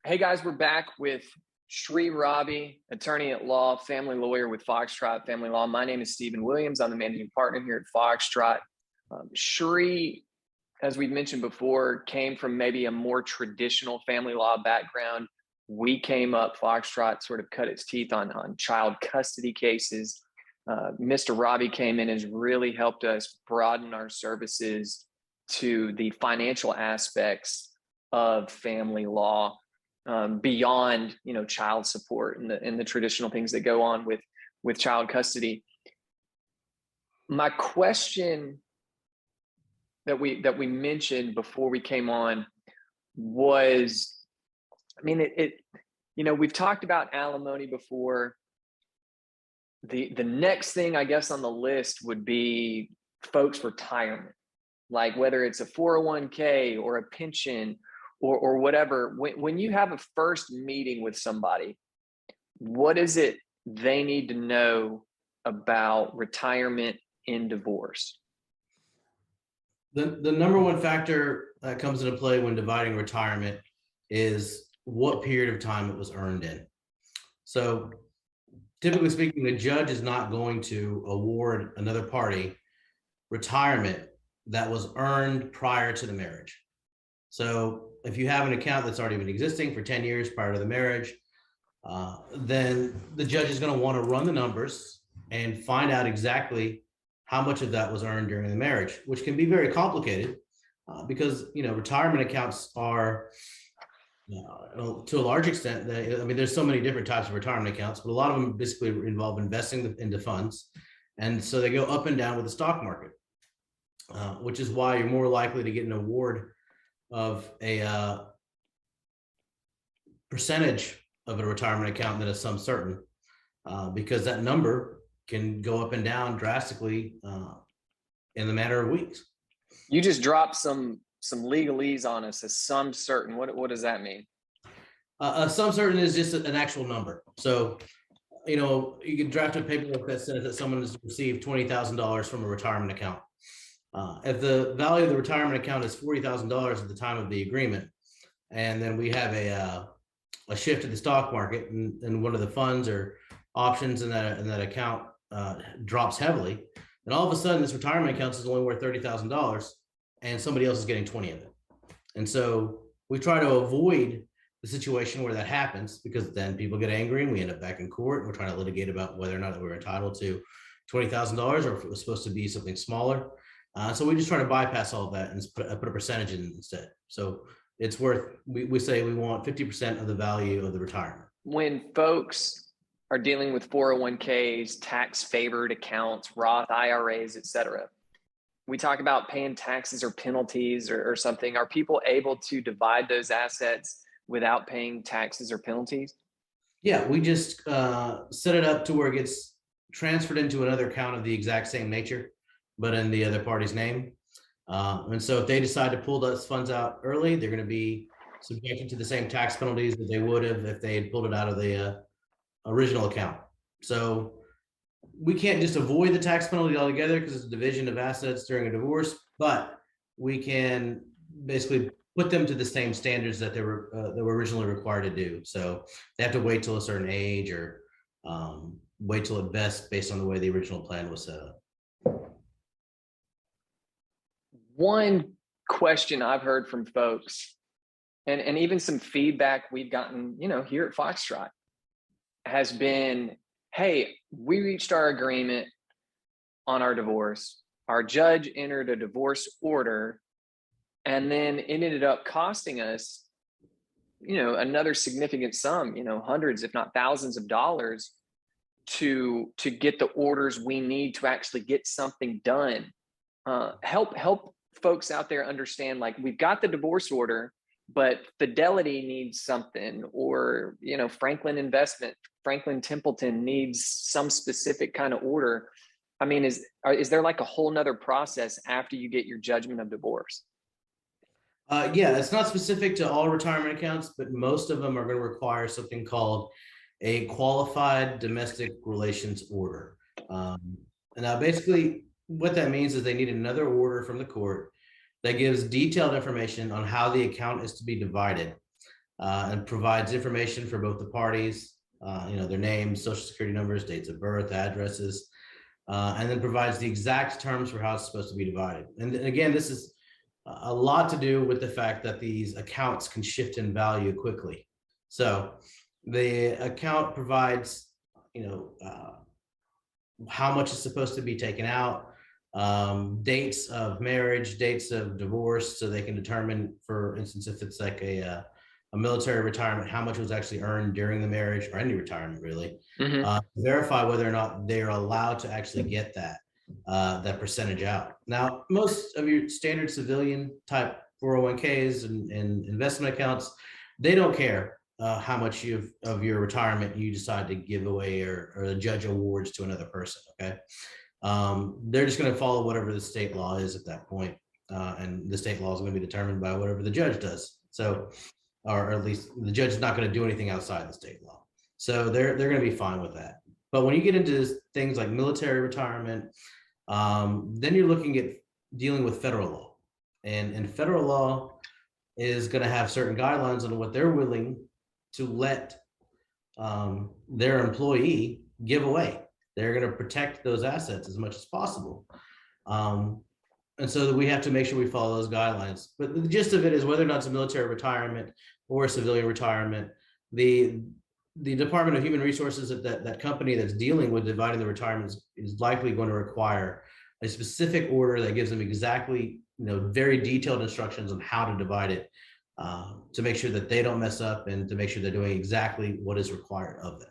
Hey guys, we're back with SREE RAVI, attorney at law, family lawyer with Foxtrot Family Law. My name is Stephen Williams. I'm the managing partner here at Foxtrot. SREE, as we've mentioned before, came from maybe a more traditional family law background. We came up, Foxtrot sort of cut its teeth on child custody cases. Mr. Ravi came in and has really helped us broaden our services to the financial aspects of family law. Beyond child support and the traditional things that go on with child custody. My question that we mentioned before we came on was, we've talked about alimony before. The next thing I guess on the list would be folks' retirement, like whether it's a 401k or a pension or whatever. When you have a first meeting with somebody, what is it they need to know about retirement in divorce? The number one factor that comes into play when dividing retirement is what period of time it was earned in. So typically speaking, the judge is not going to award another party retirement that was earned prior to the marriage. So if you have an account that's already been existing for 10 years prior to the marriage, then the judge is going to want to run the numbers and find out exactly how much of that was earned during the marriage, which can be very complicated because, retirement accounts are, to a large extent, there's so many different types of retirement accounts, but a lot of them basically involve investing into funds. And so they go up and down with the stock market, which is why you're more likely to get an award of a percentage of a retirement account than a sum certain, because that number can go up and down drastically in the matter of weeks. You just dropped some legalese on us. A sum certain. What does that mean? A sum certain is just an actual number. So, you can draft a paperwork that says that someone has received $20,000 from a retirement account. If the value of the retirement account is $40,000 at the time of the agreement, and then we have a shift in the stock market, and one of the funds or options in that account drops heavily, then all of a sudden this retirement account is only worth $30,000, and somebody else is getting 20 of it. And so we try to avoid the situation where that happens, because then people get angry and we end up back in court. And we're trying to litigate about whether or not we're entitled to $20,000 or if it was supposed to be something smaller. So we just try to bypass all of that and put a percentage in instead. So it's worth, we say we want 50% of the value of the retirement. When folks are dealing with 401ks, tax favored accounts, Roth IRAs, et cetera, we talk about paying taxes or penalties or something. Are people able to divide those assets without paying taxes or penalties? Yeah, we just set it up to where it gets transferred into another account of the exact same nature, but in the other party's name. And so if they decide to pull those funds out early, they're going to be subjected to the same tax penalties that they would have if they had pulled it out of the original account. So we can't just avoid the tax penalty altogether because it's a division of assets during a divorce, but we can basically put them to the same standards that they were originally required to do. So they have to wait till a certain age or wait till it vests based on the way the original plan was set up. One question I've heard from folks, and even some feedback we've gotten, here at Foxtrot, has been, hey, we reached our agreement on our divorce. Our judge entered a divorce order, and then it ended up costing us, another significant sum, hundreds, if not thousands of dollars to get the orders we need to actually get something done. Help folks out there understand, like, we've got the divorce order, but Fidelity needs something, or Franklin Templeton needs some specific kind of order. I mean, is there like a whole nother process after you get your judgment of divorce? Yeah, it's not specific to all retirement accounts, but most of them are going to require something called a qualified domestic relations order. And now basically what that means is they need another order from the court that gives detailed information on how the account is to be divided. and provides information for both the parties, their names, social security numbers, dates of birth, addresses, and then provides the exact terms for how it's supposed to be divided. And again, this is a lot to do with the fact that these accounts can shift in value quickly. So the account provides, how much is supposed to be taken out, dates of marriage, dates of divorce, so they can determine, for instance, if it's like a military retirement, how much was actually earned during the marriage, or any retirement really. Verify whether or not they're allowed to actually get that percentage out. Now, most of your standard civilian type 401ks and investment accounts, they don't care how much of your retirement you decide to give away or the judge awards to another person. Okay. They're just going to follow whatever the state law is at that point. And the state law is going to be determined by whatever the judge does. So, or at least the judge is not going to do anything outside the state law. So they're going to be fine with that. But when you get into things like military retirement, then you're looking at dealing with federal law, and federal law is going to have certain guidelines on what they're willing to let their employee give away. They're going to protect those assets as much as possible. And so we have to make sure we follow those guidelines. But the gist of it is, whether or not it's a military retirement or a civilian retirement, the Department of Human Resources, that company that's dealing with dividing the retirements, is likely going to require a specific order that gives them exactly, very detailed instructions on how to divide it, to make sure that they don't mess up and to make sure they're doing exactly what is required of them.